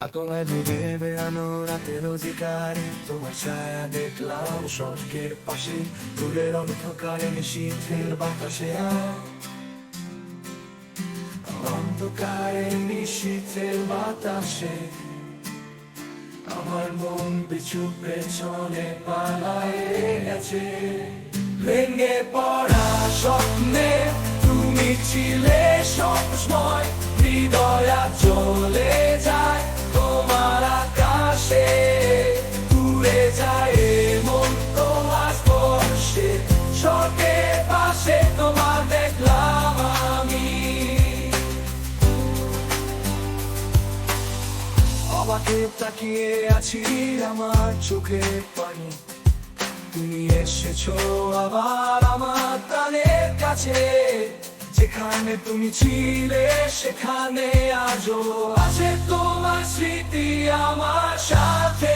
তোমায় ডুবে বেড়ানো রাতের অধিকারে তোমার ছায়া দেখলাম সড়কের পাশে দূরের অন্ধকারে শীতের বাতাসে অন্ধকারে শীতের বাতাসে আমার মন পিছু পেছনে পালায় গেছে। ভেঙে পড়া স্বপ্নে তুমি ছিলে সবসময়, হৃদয় চলে যায় তোমার আকাশে, উড়ে যায় মন তোমার স্পর্শে, সড়কের পাশে তোমার দেখলাম আমি। অবাকে তাকিয়ে আছি আমার চোখে পানি, তুমি এসেছো আবার আমার প্রাণের কাছে। যেখানে তুমি ছিলে সেখানে আজও আছে তোমার স্মৃতি আমার সাথে।